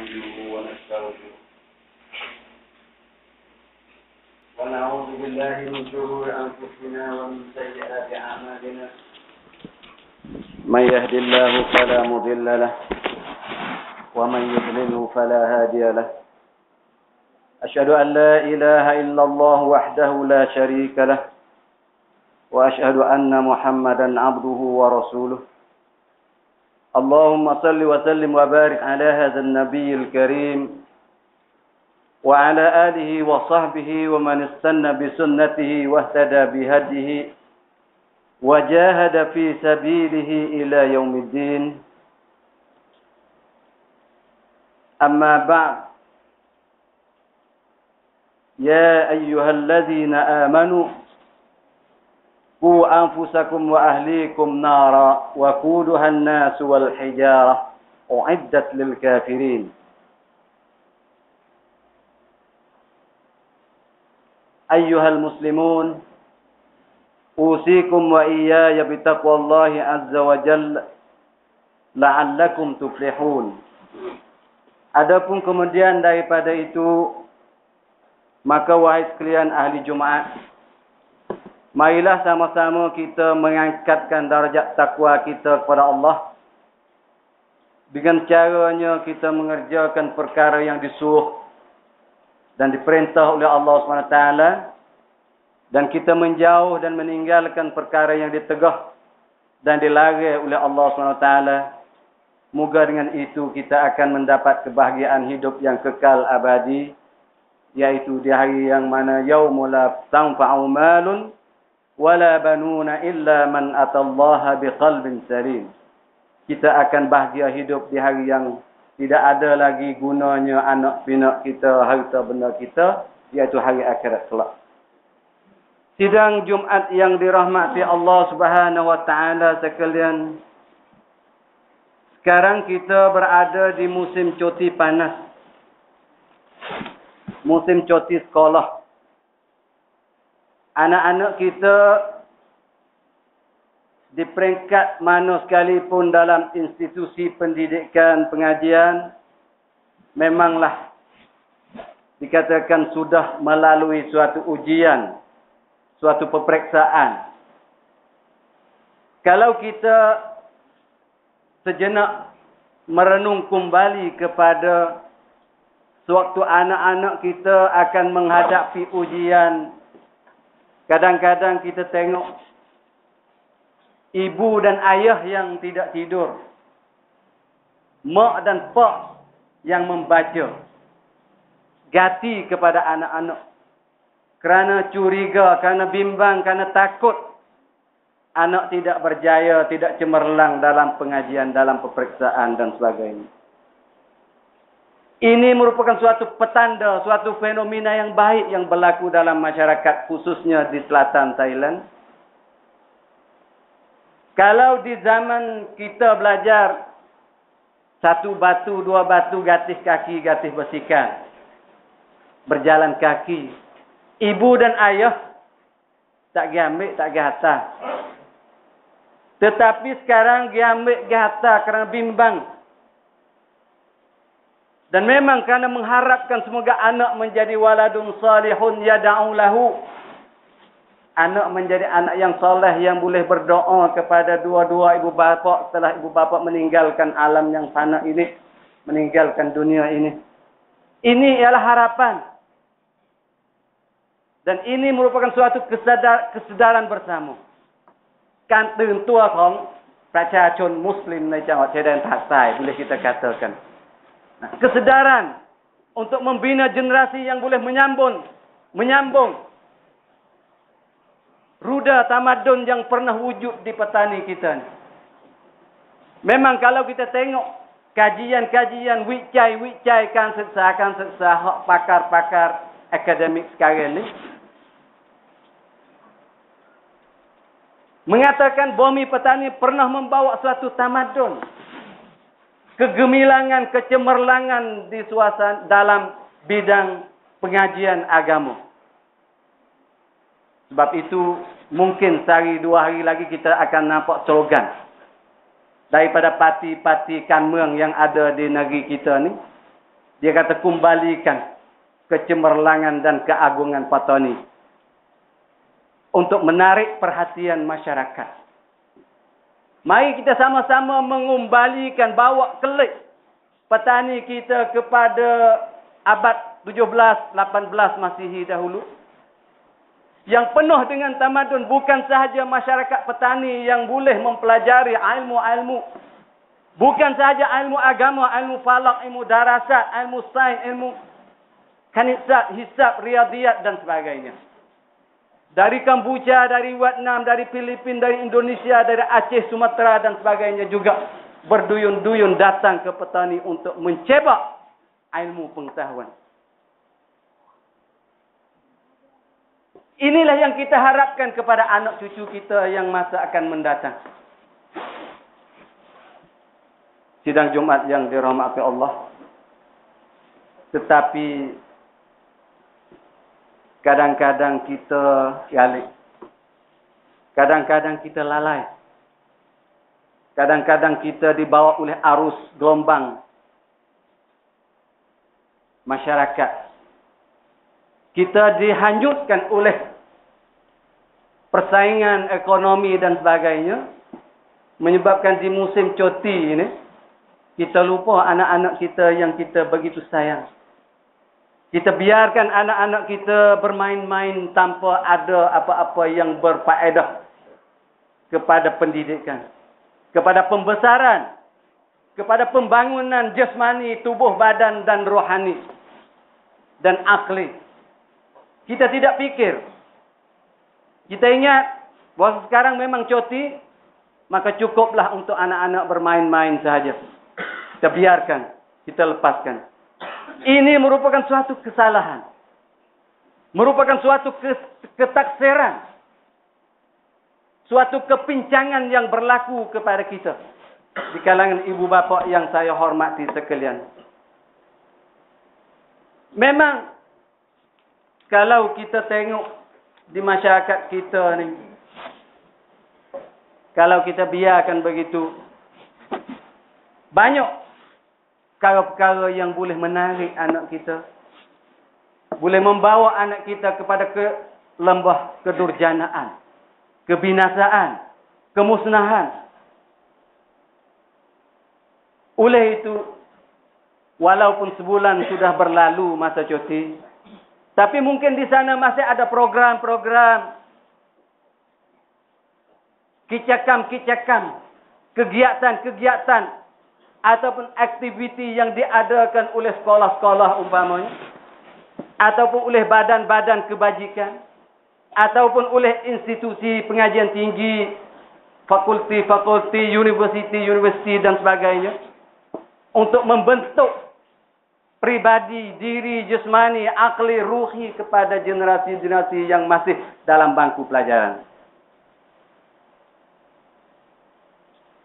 نستعينه ونستغفره ونعوذ بالله من شرور أنفسنا ومن سيئات أعمالنا من يهد الله فلا مضل له ومن يضلله فلا هادي له أشهد أن لا إله إلا الله وحده لا شريك له وأشهد أن محمدا عبده ورسوله اللهم صل وسلم وبارك على هذا النبي الكريم وعلى آله وصحبه ومن استنى بسنته واهتدى بهديه وجاهد في سبيله إلى يوم الدين أما بعد يا أيها الذين آمنوا قوا أنفسكم وأهليكم نارا وقودها الناس والحجارة أعدت للكافرين أيها المسلمون أوصيكم وإياي بتقوى الله عز وجل لعلكم تفلحون. Adapun kemudian daripada itu, maka wahai sekalian ahli Jumaat, marilah sama-sama kita mengangkatkan darjat takwa kita kepada Allah dengan caranya kita mengerjakan perkara yang disuruh dan diperintah oleh Allah SWT dan kita menjauh dan meninggalkan perkara yang ditegah dan dilarang oleh Allah SWT. Moga dengan itu kita akan mendapat kebahagiaan hidup yang kekal abadi, yaitu di hari yang mana yaumul la tanfa'u malun wala banuna illa man atallaha biqalbin salim. Kita akan bahagia hidup di hari yang tidak ada lagi gunanya anak pinak kita, harta benda kita, iaitu hari akhirat kelak. Sidang Jumaat yang dirahmati Allah Subhanahu wa taala sekalian, sekarang kita berada di musim cuti panas. Musim cuti sekolah. Anak-anak kita di peringkat mana sekalipun dalam institusi pendidikan pengajian memanglah dikatakan sudah melalui suatu ujian, suatu peperiksaan. Kalau kita sejenak merenung kembali kepada sewaktu anak-anak kita akan menghadapi ujian, kadang-kadang kita tengok ibu dan ayah yang tidak tidur, mak dan pak yang membaca, gati kepada anak-anak kerana curiga, kerana bimbang, kerana takut anak tidak berjaya, tidak cemerlang dalam pengajian, dalam peperiksaan dan sebagainya. Ini merupakan suatu petanda, suatu fenomena yang baik yang berlaku dalam masyarakat, khususnya di selatan Thailand. Kalau di zaman kita belajar, satu batu, dua batu, gatih kaki, gatih bersikap, berjalan kaki, ibu dan ayah tak pergi ambil, tak pergi hantar. Tetapi sekarang pergi ambil, pergi hantar kerana bimbang. Dan memang kerana mengharapkan semoga anak menjadi waladun salihun yada'u lahu. Anak menjadi anak yang soleh yang boleh berdoa kepada dua-dua ibu bapa setelah ibu bapa meninggalkan alam yang fana ini, meninggalkan dunia ini. Ini ialah harapan. Dan ini merupakan suatu kesedaran bersama. Kanตื่นตัวของประชาชนมุสลิมในจังหวัดชายแดนภาคใต้ boleh kita katakan. Kesedaran untuk membina generasi yang boleh menyambung ruda tamadun yang pernah wujud di petani kita. Memang kalau kita tengok kajian-kajian wicai kan seksa hak pakar-pakar akademik sekarang ni mengatakan bumi petani pernah membawa suatu tamadun, kegemilangan, kecemerlangan di suasana dalam bidang pengajian agama. Sebab itu mungkin sehari dua hari lagi kita akan nampak slogan daripada parti-parti kan มืองyang ada di negeri kita ni Dia kata kembalikan kecemerlangan dan keagungan petani untuk menarik perhatian masyarakat. Mari kita sama-sama mengembalikan, bawa kelik petani kita kepada abad 17, 18 Masihi dahulu. Yang penuh dengan tamadun, bukan sahaja masyarakat petani yang boleh mempelajari ilmu-ilmu. Bukan sahaja ilmu agama, ilmu falak, ilmu darasat, ilmu sains, ilmu kanisat, hisab, riyadiyat dan sebagainya. Dari Kamboja, dari Vietnam, dari Filipina, dari Indonesia, dari Aceh, Sumatera dan sebagainya juga berduyun-duyun datang ke petani untuk mencebak ilmu pengetahuan. Inilah yang kita harapkan kepada anak cucu kita yang masa akan mendatang. Sidang Jumat yang dirahmati Allah. Tetapi kadang-kadang kita yalik. Kadang-kadang kita lalai. Kadang-kadang kita dibawa oleh arus gelombang masyarakat. Kita dihanyutkan oleh persaingan ekonomi dan sebagainya. Menyebabkan di musim cuti ini, kita lupa anak-anak kita yang kita begitu sayang. Kita biarkan anak-anak kita bermain-main tanpa ada apa-apa yang berfaedah kepada pendidikan, kepada pembesaran, kepada pembangunan jasmani, tubuh badan dan rohani dan akli. Kita tidak fikir. Kita ingat bahawa sekarang memang cuti, maka cukuplah untuk anak-anak bermain-main sahaja. Kita biarkan, kita lepaskan. Ini merupakan suatu kesalahan. Merupakan suatu ketaksiran. Suatu kepincangan yang berlaku kepada kita. Di kalangan ibu bapa yang saya hormati sekalian. Memang, kalau kita tengok di masyarakat kita ni, kalau kita biarkan begitu, banyak perkara-perkara yang boleh menarik anak kita. Boleh membawa anak kita kepada lembah kedurjanaan, kebinasaan, kemusnahan. Oleh itu, walaupun sebulan sudah berlalu masa cuti, tapi mungkin di sana masih ada program-program, kicakam-kicakam, kegiatan-kegiatan, ataupun aktiviti yang diadakan oleh sekolah-sekolah umpamanya, ataupun oleh badan-badan kebajikan, ataupun oleh institusi pengajian tinggi, fakulti-fakulti, universiti dan sebagainya, untuk membentuk pribadi, diri, jasmani, akli, ruhi kepada generasi-generasi yang masih dalam bangku pelajaran.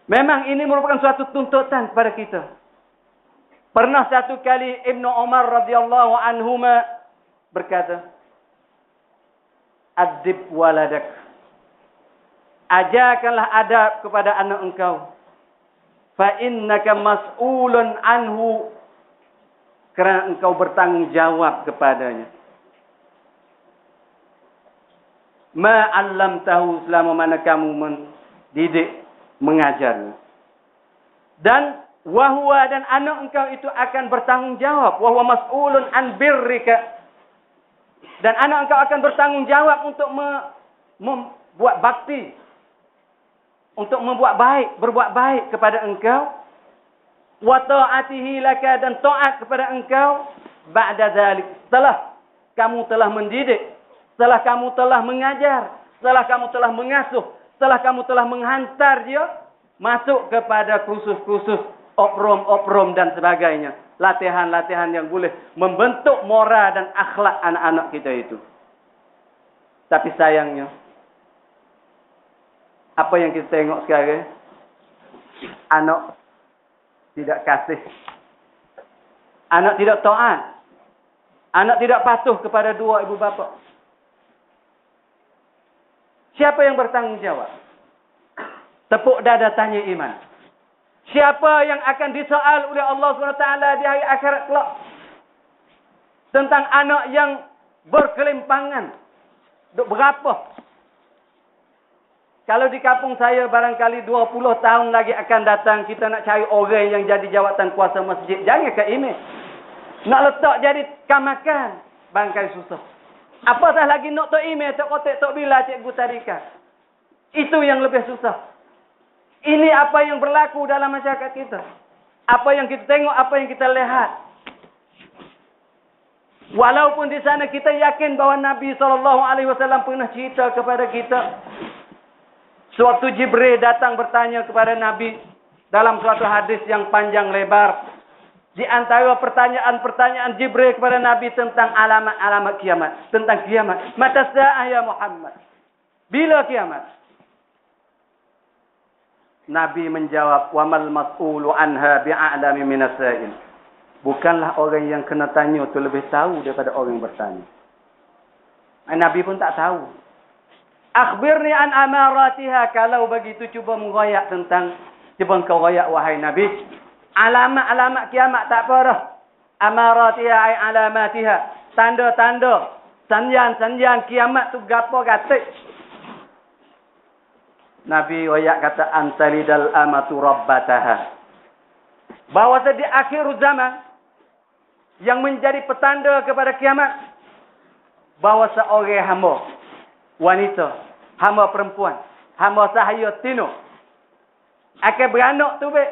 Memang ini merupakan suatu tuntutan kepada kita. Pernah satu kali Ibnu Umar radhiyallahu anhuma berkata, "Adib waladak." Ajarkanlah adab kepada anak engkau. Fa innaka mas'ulun anhu. Kerana engkau bertanggung jawab kepadanya. Ma 'allamtahu, selama mana kamu mendidik, mengajarnya. Dan wahwa, dan anak engkau itu akan bertanggung jawab. Wahwa mas'ulun an birrika. Dan anak engkau akan bertanggung jawab untuk membuat bakti. Untuk membuat baik, berbuat baik kepada engkau. Wa ta'atihi laka, dan taat kepada engkau. Ba'da dzalik, setelah kamu telah mendidik, setelah kamu telah mengajar, setelah kamu telah mengasuh, setelah kamu telah menghantar dia masuk kepada kursus-kursus, obrom-obrom dan sebagainya. Latihan-latihan yang boleh membentuk moral dan akhlak anak-anak kita itu. Tapi sayangnya, apa yang kita tengok sekarang, anak tidak kasih. Anak tidak taat. Anak tidak patuh kepada dua ibu bapa. Siapa yang bertanggung jawab? Tepuk dada tanya iman. Siapa yang akan disoal oleh Allah SWT di hari akhirat kelak? Tentang anak yang berkelimpangan. Duk berapa? Kalau di kampung saya barangkali 20 tahun lagi akan datang, kita nak cari orang yang jadi jawatan kuasa masjid. Jangan ke ini. Nak letak jadi kamakan. Bangkai susah. Apatah lagi nak tok email, tok kotek, tok bila cikgu tadika. Itu yang lebih susah. Ini apa yang berlaku dalam masyarakat kita. Apa yang kita tengok, apa yang kita lihat. Walaupun di sana kita yakin bahawa Nabi SAW pernah cerita kepada kita. Sewaktu Jibril datang bertanya kepada Nabi dalam suatu hadis yang panjang lebar. Di antara pertanyaan-pertanyaan Jibril kepada Nabi tentang alamat-alamat kiamat. Tentang kiamat. Mata sa'ah ya Muhammad. Bila kiamat? Nabi menjawab, "Wamal mas'ulu anha bi'a'lami minas sa'il." Bukanlah orang yang kena tanya itu lebih tahu daripada orang yang bertanya. Nabi pun tak tahu. Akhbirni an amaratiha. Kalau begitu cuba mengoyak tentang, cuba kau royak wahai Nabi. Alamat-alamat kiamat tak apa dah. Amaratiha ay alamatiha. Tanda-tanda. Sanjian-sanjian kiamat tu gapo gatik. Nabi royak kata antalidal amatu rabbataha. Bahawa di akhir zaman yang menjadi petanda kepada kiamat, bahawa seorang hamba wanita, hamba perempuan, hamba sahaya tino akan beranak tu be.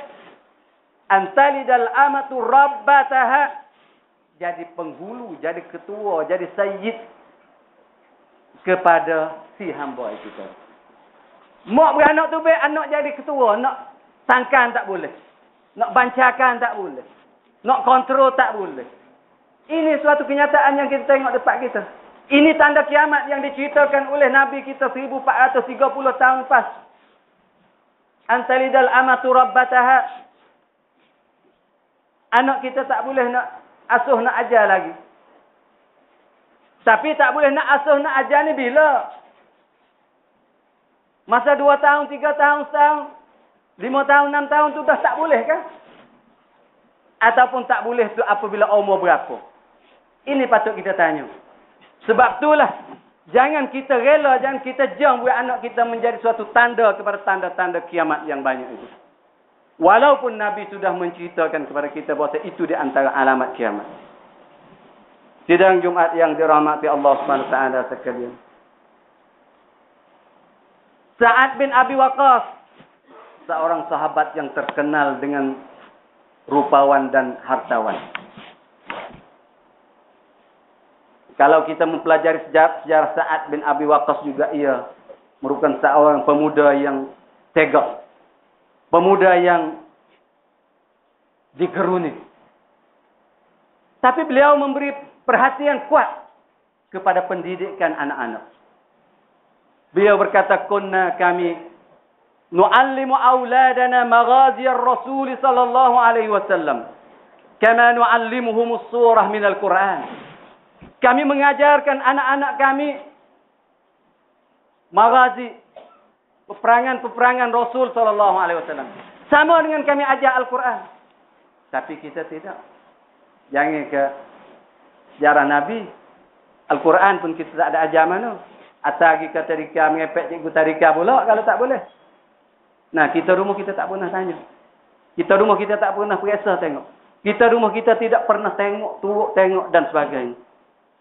Antalidal amatu rabbataha, jadi penghulu, jadi ketua, jadi sayyid kepada si hamba itu. Mak beranak tu be, anak jadi ketua, nak tangkan tak boleh. Nak bancakan tak boleh. Nak kontrol tak boleh. Ini suatu kenyataan yang kita tengok depan kita. Ini tanda kiamat yang diceritakan oleh Nabi kita 1430 tahun lepas. Antalidal amatu rabbataha. Anak kita tak boleh nak asuh nak ajar lagi. Tapi tak boleh nak asuh nak ajar ni bila? Masa 2 tahun, 3 tahun, setahun, 5 tahun, 6 tahun tu dah tak boleh kan? Ataupun tak boleh tu apabila umur berapa? Ini patut kita tanya. Sebab itulah, jangan kita rela, jangan kita jam buat anak kita menjadi suatu tanda kepada tanda-tanda kiamat yang banyak itu. Walaupun Nabi sudah menceritakan kepada kita bahawa itu di antara alamat kiamat. Sidang Jumaat yang dirahmati Allah SWT sekalian. Sa'ad bin Abi Waqqas, seorang sahabat yang terkenal dengan rupawan dan hartawan. Kalau kita mempelajari sejarah Sa'ad bin Abi Waqqas juga, ia merupakan seorang pemuda yang tegak. Pemuda yang digeruni. Tapi beliau memberi perhatian kuat kepada pendidikan anak-anak. Beliau berkata, "Kunna kami nu'allimu auladana maghazi ar-rasul sallallahu alaihi wasallam kama nu'allimuhum as-surah min al-Quran." Kami mengajarkan anak-anak kami maghazi, peperangan-peperangan Rasul sallallahu alaihi wasallam. Sama dengan kami ajar Al-Quran. Tapi kita tidak. Jangan ke sejarah Nabi. Al-Quran pun kita tak ada ajar mana. Atagi kata tarika mengepek cikgu tarika pula kalau tak boleh. Nah, kita rumah kita tak pernah tanya. Kita rumah kita tak pernah periksa tengok. Kita rumah kita tidak pernah tengok, turuk tengok dan sebagainya.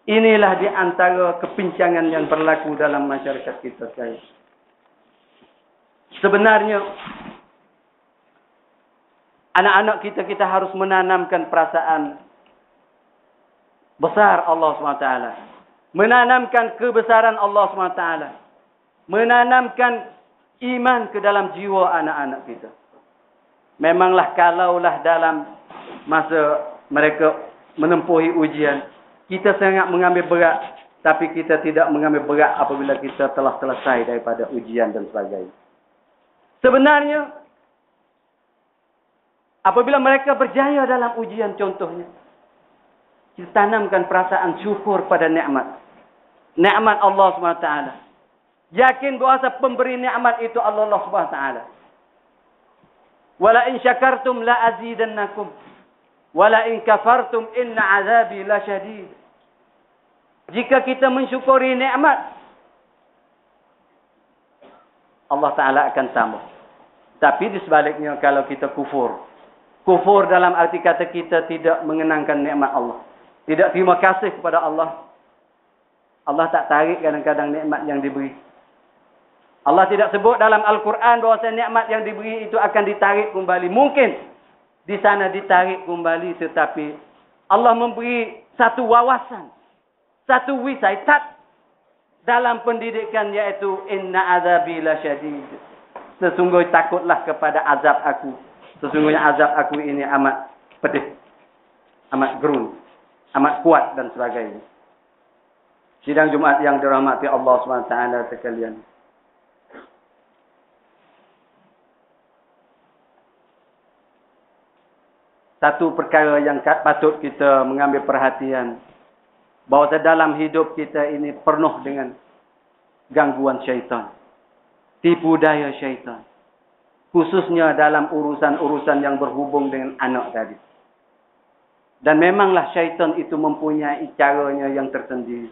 Inilah di antara kepincangan yang berlaku dalam masyarakat kita sekarang. Sebenarnya anak-anak kita harus menanamkan perasaan besar Allah SWT. Menanamkan kebesaran Allah SWT. Menanamkan iman ke dalam jiwa anak-anak kita. Memanglah kalaulah dalam masa mereka menempuhi ujian, kita sangat mengambil berat, tapi kita tidak mengambil berat apabila kita telah selesai daripada ujian dan sebagainya. Sebenarnya, apabila mereka berjaya dalam ujian contohnya, kita tanamkan perasaan syukur pada nikmat. Nikmat Allah SWT. Yakin bahawa pemberi nikmat itu Allah SWT. Wala in syakartum la azidannakum. Wala in kafartum inna azabi la syadid. jika kita mensyukuri nikmat, Allah Ta'ala akan tambah. Tapi di sebaliknya kalau kita kufur dalam arti kata kita tidak mengenangkan nikmat Allah, tidak terima kasih kepada Allah, Allah tak tarik kadang-kadang nikmat yang diberi. Allah tidak sebut dalam Al-Quran bahawa nikmat yang diberi itu akan ditarik kembali. Mungkin di sana ditarik kembali, tetapi Allah memberi satu wawasan, satu wisaitat dalam pendidikan, iaitu inna azabi lasyadid. Sesungguhnya takutlah kepada azab aku. Sesungguhnya azab aku ini amat pedih, amat gerun, amat kuat dan sebagainya. Sidang Jumaat yang dirahmati Allah SWT sekalian. Satu perkara yang patut kita mengambil perhatian, bahawa dalam hidup kita ini penuh dengan gangguan syaitan, tipu daya syaitan, khususnya dalam urusan-urusan yang berhubung dengan anak tadi. Dan memanglah syaitan itu mempunyai caranya yang tersendiri.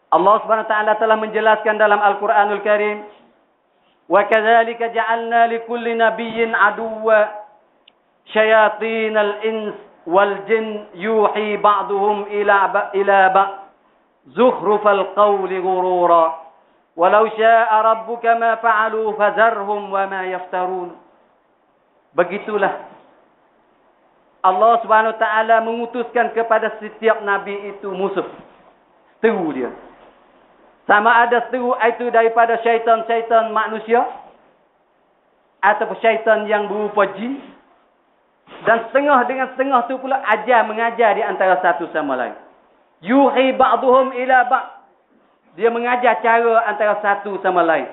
Allah Subhanahu wa taala telah menjelaskan dalam Al-Quranul Karim, "Wa kadzalika ja'alna likulli nabiyyin aduwwa syayatinal ins wal jin yuhi ba'duhum ila ba'd zukhrufal qawli ghurura walau syaa rabbuka ma fa'alu fadharhum wa ma yaftarun." Begitulah Allah Subhanahu wa taala mengutuskan kepada setiap nabi itu musuh, seteru dia. Sama ada seteru itu daripada syaitan-syaitan manusia atau syaitan yang berupa jin. Dan setengah dengan setengah tu pula mengajar di antara satu sama lain. Yuhi ba'duhum ila ba'd. Dia mengajar cara antara satu sama lain.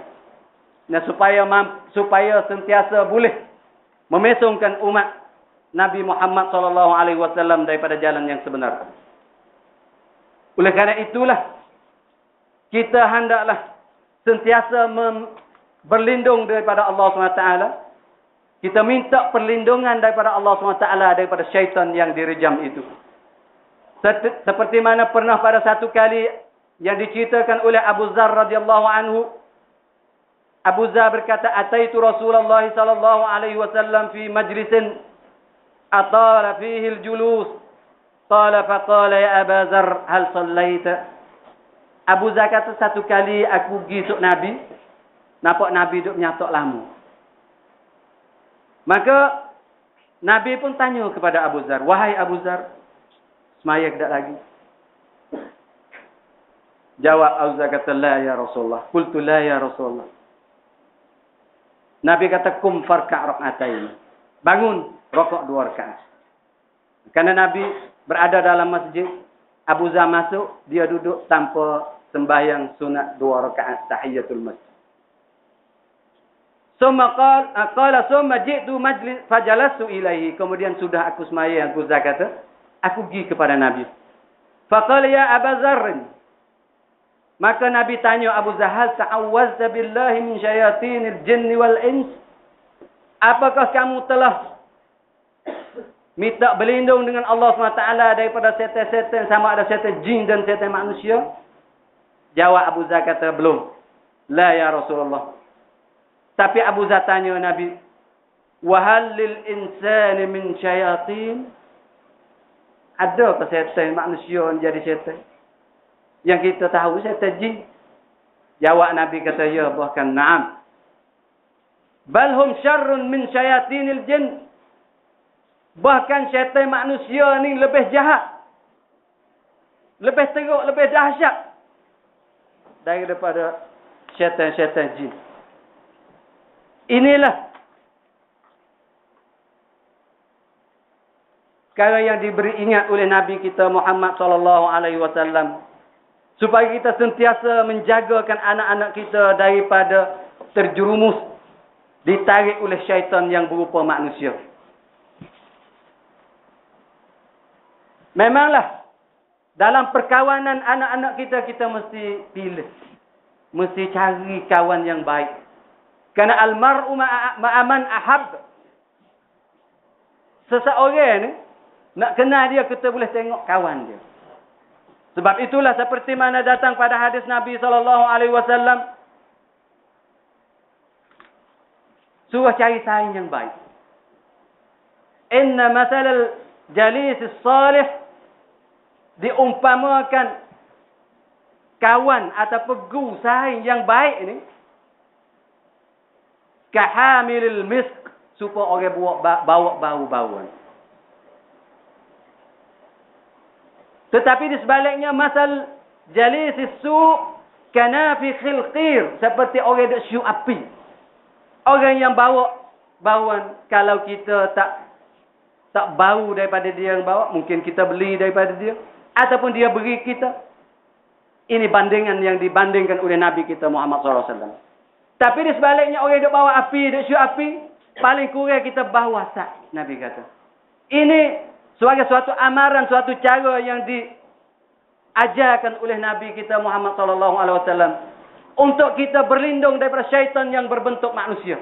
Nah, supaya sentiasa boleh memesongkan umat Nabi Muhammad SAW daripada jalan yang sebenar. Oleh kerana itulah kita hendaklah sentiasa berlindung daripada Allah SWT. Kita minta perlindungan daripada Allah SWT daripada syaitan yang direjam itu. Seperti mana pernah pada satu kali yang diceritakan oleh Abu Dzar radhiyallahu anhu. Abu Dzar berkata, "Ataitu Rasulullah sallallahu alaihi wasallam fi majlisin atala fihi al-julus. Qala faqala ya Abu Dzar, hal sallaita?" Abu Dzar kata, satu kali aku pergi sok Nabi, nampak Nabi duduk menyatok lama. Maka Nabi pun tanya kepada Abu Dzar, "Wahai Abu Dzar, semaya ke tak lagi?" Jawab Abu Dzar kata, "La ya Rasulullah." Qultu la ya Rasulullah. Nabi kata, "Kum farka' rak'atain." Bangun, rokok 2 rakaat. Karena Nabi berada dalam masjid, Abu Dzar masuk, dia duduk tanpa sembahyang sunat 2 rakaat tahiyatul masjid. Summa qala summa ji'tu majlis fajalastu ilaihi. Kemudian sudah aku sembahyang, Abu Dzar kata, aku pergi kepada Nabi. Faqala ya Abu Dzar. Maka Nabi tanya Abu Dzar, "Hal ta'awwazta billahi min syayatinil jinni wal ins?" Apakah kamu telah minta berlindung dengan Allah SWT daripada setan-setan, sama ada setan jin dan setan manusia? Jawab Abu Dzar kata, "Belum." La ya Rasulullah. Tapi Abu Dzar tanya Nabi, "Wa hal lil insani min syayatin?" Ada ke setan manusia yang jadi setan? Yang kita tahu setan jin. Jawab Nabi kata, "Ya, bahkan na'am. Bal hum syarrun min syayatinil jin." Bahkan syaitan manusia ni lebih jahat, lebih teruk, lebih dahsyat daripada syaitan-syaitan jin. Inilah perkara yang diberi ingat oleh Nabi kita Muhammad SAW, supaya kita sentiasa menjagakan anak-anak kita daripada terjerumus, ditarik oleh syaitan yang berupa manusia. Memanglah dalam perkawanan anak-anak kita mesti pilih, mesti cari kawan yang baik. Kerana almar'u ma'aman ahab. Seseorang ni nak kenal dia, kita boleh tengok kawan dia. Sebab itulah seperti mana datang pada hadis Nabi SAW, suruh cari saing yang baik. Inna masalal jalis salih, diumpamakan kawan atau pegu saing yang baik ini, kahamilil misk, supaya orang bawa bau-bauan. Tetapi di sebaliknya, masal jalis su' kanafi khilqir, seperti orang yang syu api. Orang yang bawa bauan, kalau kita tak bau daripada dia yang bawa, mungkin kita beli daripada dia, ataupun dia beri kita. Ini bandingan yang dibandingkan oleh Nabi kita Muhammad SAW. Tapi di sebaliknya, orang yang bawa api, dia syu api, paling kurang kita bawa sak, Nabi kata. Ini sebagai suatu amaran, suatu cara yang diajarkan oleh Nabi kita Muhammad SAW untuk kita berlindung daripada syaitan yang berbentuk manusia.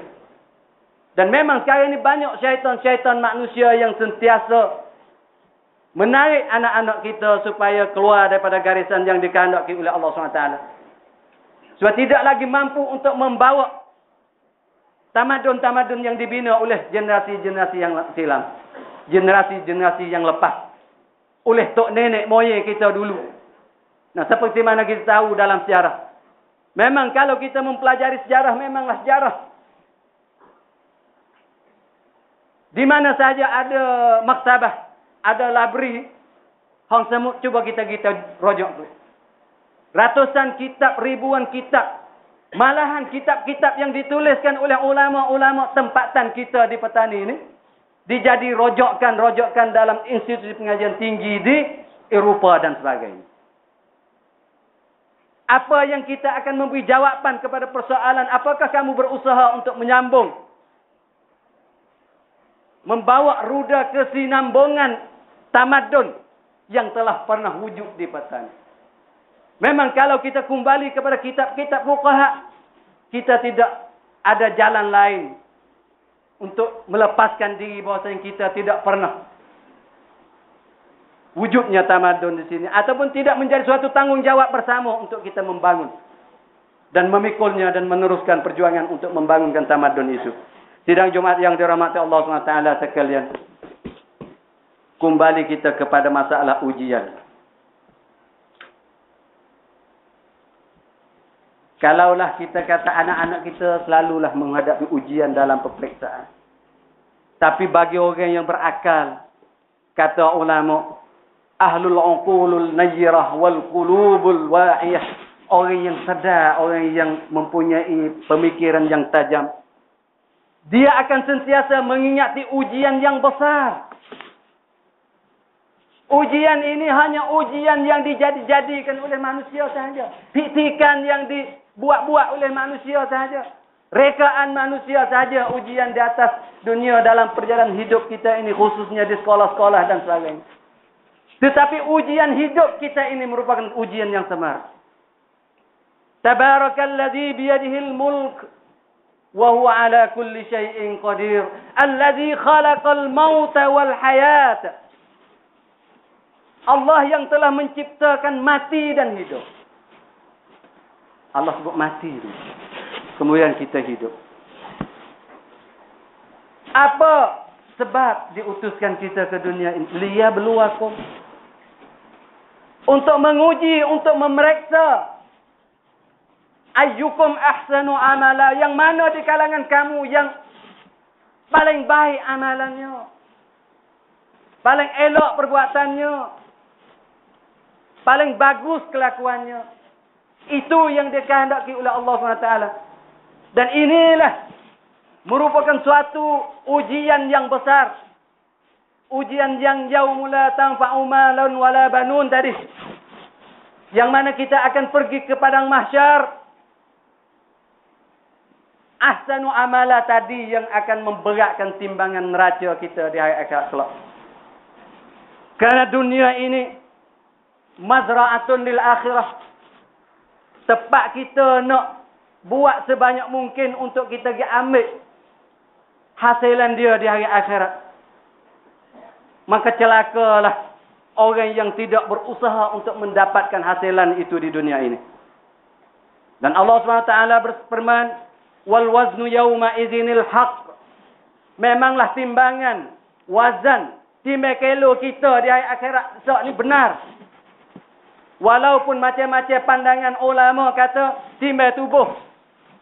Dan memang sekarang ini banyak syaitan-syaitan manusia yang sentiasa menarik anak-anak kita supaya keluar daripada garisan yang dikehendaki oleh Allah SWT. Sebab tidak lagi mampu untuk membawa tamadun-tamadun yang dibina oleh generasi-generasi yang silam. Generasi-generasi yang lepas. Oleh tok nenek moyang kita dulu. Nah, seperti mana kita tahu dalam sejarah. Memang kalau kita mempelajari sejarah, memanglah sejarah. Di mana saja ada maktabah, ada labri, hang semut, cuba kita rojok tu. Ratusan kitab, ribuan kitab. Malahan kitab-kitab yang dituliskan oleh ulama-ulama tempatan kita di Petani ini, dijadi rojokkan dalam institusi pengajian tinggi di Eropah dan sebagainya. Apa yang kita akan memberi jawapan kepada persoalan, apakah kamu berusaha untuk menyambung, membawa ruda kesinambungan tamadun yang telah pernah wujud di Petani. Memang kalau kita kembali kepada kitab-kitab fuqaha, kita tidak ada jalan lain untuk melepaskan diri bahwasanya kita tidak pernah wujudnya tamadun di sini, ataupun tidak menjadi suatu tanggungjawab bersama untuk kita membangun dan memikulnya dan meneruskan perjuangan untuk membangunkan tamadun itu. Sidang Jumat yang dirahmati Allah SWT sekalian, kembali kita kepada masalah ujian. Kalaulah kita kata anak-anak kita selalulah menghadapi ujian dalam peperiksaan. Tapi bagi orang yang berakal, kata ulama, ahlul uqulul nayyirah wal qulubul wa'iyah, orang yang sedar, orang yang mempunyai pemikiran yang tajam, dia akan sentiasa mengingati ujian yang besar. Ujian ini hanya ujian yang dijadikan oleh manusia sahaja. Fitikan yang dibuat-buat oleh manusia sahaja. Rekaan manusia sahaja ujian di atas dunia dalam perjalanan hidup kita ini, khususnya di sekolah-sekolah dan sebagainya. Tetapi ujian hidup kita ini merupakan ujian yang semar. Tabarakalladzi biyadihil mulk wa huwa ala kulli syai'in qadir. Alladzi khalaqal mauta wal hayata. Allah yang telah menciptakan mati dan hidup. Allah sebut mati itu. Kemudian kita hidup. Apa sebab diutuskan kita ke dunia ini? Liyabluwakum. Untuk menguji, untuk memeriksa. Ayyukum ahsanu amala. Yang mana di kalangan kamu yang paling baik amalannya. Paling elok perbuatannya. Paling bagus kelakuannya. Itu yang dikehendaki oleh Allah SWT. Dan inilah merupakan suatu ujian yang besar. Ujian yang yaumul la tanfa'u malun wala banun tadi. Yang mana kita akan pergi ke padang mahsyar. Ahsanu amala tadi yang akan memberatkan timbangan neraca kita di hari akhirat kelak. Karena dunia ini mazra'atun lil akhirah. Tempat kita nak buat sebanyak mungkin untuk kita ambil hasilan dia di hari akhirat. Maka celakalah orang yang tidak berusaha untuk mendapatkan hasilan itu di dunia ini. Dan Allah SWT berfirman, wal waznu yawma idzinil haqq. Memanglah timbangan, wazan, timbang kilo kita di hari akhirat esok ni benar. Walaupun macam-macam pandangan ulama kata timbang tubuh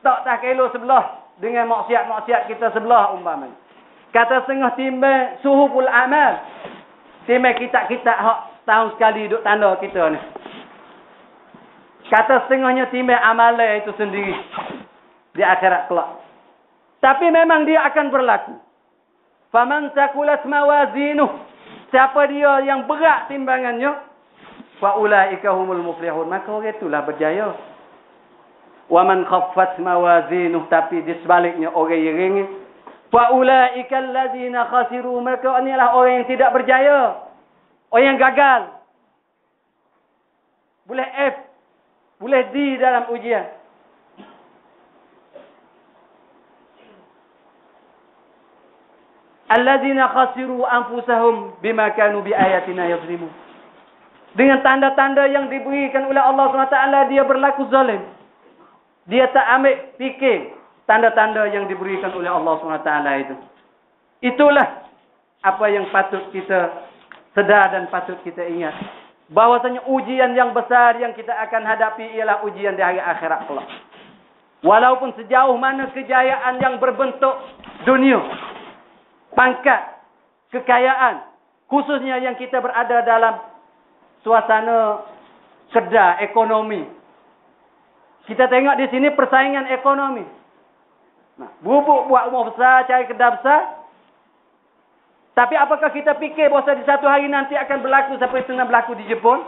tak kilo sebelah dengan maksiat-maksiat kita sebelah umpamanya. Kata setengah timbang suhuful amal. Timbang kitab-kitab hak tahun sekali duduk tanda kita ni. Kata setengahnya timbang amalan itu sendiri di akhirat kelak. Tapi memang dia akan berlaku. Faman taqulat mawazinuh. Siapa dia yang berat timbangannya, fa ulaika humul muflihun. Maka orang itulah berjaya. Wa man khaffat mawazinuh, tapi di sebaliknya orang yang ringan, fa ulaika allazina khasiru. Maka inilah orang yang tidak berjaya. Orang yang gagal. Boleh F, boleh D dalam ujian. Alladzina khasiru anfusahum bima kanu biayatina yazlimun. Dengan tanda-tanda yang diberikan oleh Allah SWT, dia berlaku zalim. Dia tak ambil fikir tanda-tanda yang diberikan oleh Allah SWT itu. Itulah apa yang patut kita sedar dan patut kita ingat. Bahwasanya ujian yang besar yang kita akan hadapi ialah ujian di hari akhirat kelak. Walaupun sejauh mana kejayaan yang berbentuk dunia, pangkat, kekayaan, khususnya yang kita berada dalam suasana kedai ekonomi. Kita tengok di sini persaingan ekonomi. Nah, bubuk buat rumah besar, cari kedai besar. Tapi apakah kita fikir bahawa di satu hari nanti akan berlaku seperti yang berlaku di Jepun?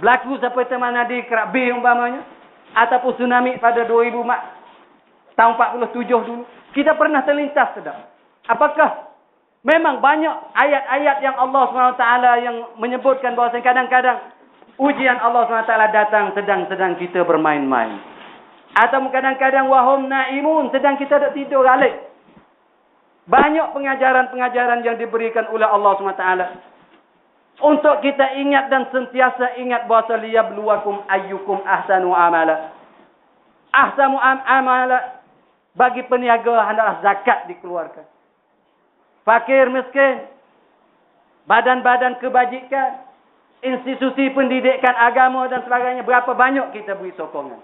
Berlaku seperti mana di Krabi umpamanya? Ataupun tsunami pada 2000 tahun 47 dulu. Kita pernah terlintas sedang. Apakah memang banyak ayat-ayat yang Allah SWT yang menyebutkan bahawa kadang-kadang ujian Allah SWT datang sedang kita bermain-main. Atau kadang-kadang wahum naimun, sedang kita tak tidur alik. Banyak pengajaran-pengajaran yang diberikan oleh Allah SWT. Untuk kita ingat dan sentiasa ingat bahawa liyabluwakum ayyukum ahsanu amala. Ahsanu amala bagi peniaga adalah zakat dikeluarkan. Fakir miskin, badan-badan kebajikan, institusi pendidikan agama dan sebagainya, berapa banyak kita beri sokongan,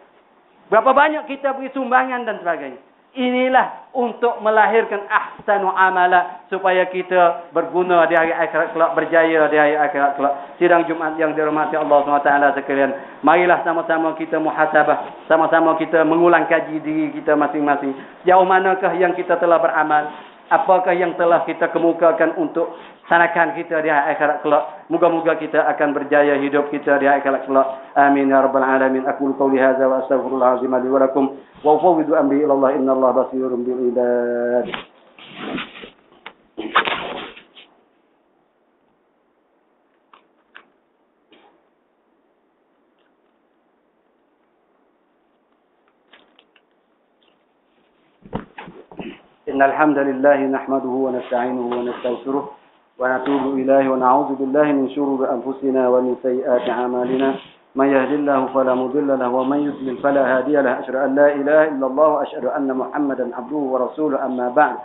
berapa banyak kita beri sumbangan dan sebagainya. Inilah untuk melahirkan ahsanu amala supaya kita berguna di hari akhirat kelak, berjaya di hari akhirat kelak. Sidang Jumaat yang dirahmati Allah SWT sekalian, marilah sama-sama kita muhasabah, sama-sama kita mengulang kaji diri kita masing-masing. Jauh manakah yang kita telah beramal? Apakah yang telah kita kemukakan untuk sanakan kita di akhirat kelak? Moga-moga kita akan berjaya hidup kita di akhirat kelak. Amin ya rabbal alamin. Aqulu qouli hadza wa astaghfirullah azim li wa lakum wa ufawwidu amri ila Allah innallaha basirun bil ibad. إن الحمد لله نحمده ونستعينه ونستغفره ونتوب إليه ونعوذ بالله من شرور أنفسنا ومن سيئات أعمالنا من يهد الله فلا مضل له ومن يضلل فلا هادي له أشهد أن لا إله إلا الله وأشهد أن محمدا عبده ورسوله أما بعد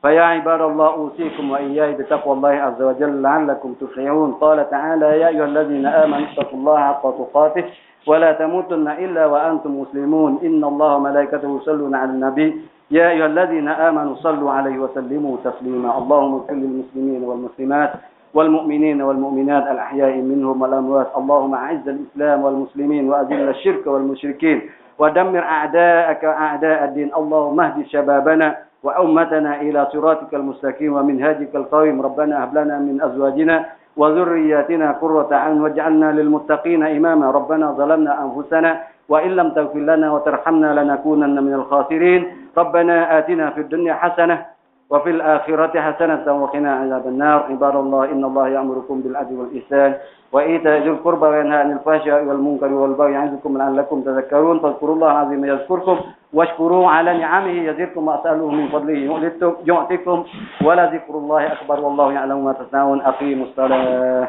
فيا عباد الله أوصيكم وإياي بتقوى الله عز وجل لعلكم تفلحون قال تعالى يا أيها الذين آمنوا اتقوا الله حق تقاته ولا تموتن إلا وأنتم مسلمون إن الله وملائكته يصلون على النبي يا أيها الذين آمنوا صلوا عليه وسلموا تسليما اللهم اغفر للمسلمين والمسلمات والمؤمنين والمؤمنات الأحياء منهم والأموات اللهم أعز الإسلام والمسلمين وأذل الشرك والمشركين ودمر أعداءك أعداء الدين اللهم اهد شبابنا وأمتنا إلى صراطك المستقيم ومنهاجك القويم ربنا هب لنا من أزواجنا وذرياتنا قرة أعين واجعلنا للمتقين إماما ربنا ظلمنا أنفسنا وإن لم تغفر لنا وترحمنا لنكونن من الخاسرين ربنا آتنا في الدنيا حسنة وفي الآخرة حسنة وقنا عذاب النار. عباد الله إن الله يأمركم بالعدل والإحسان وإيتاء ذي القربى وينهى عن الفحشاء والمنكر والبغي يعظكم لعلكم تذكرون. فاذكروا الله العظيم يذكركم واشكروه على نعمه يزدكم واسألوه من فضله يعطكم ولذكر الله أكبر والله يعلم ما تصنعون. أقيموا الصلاة.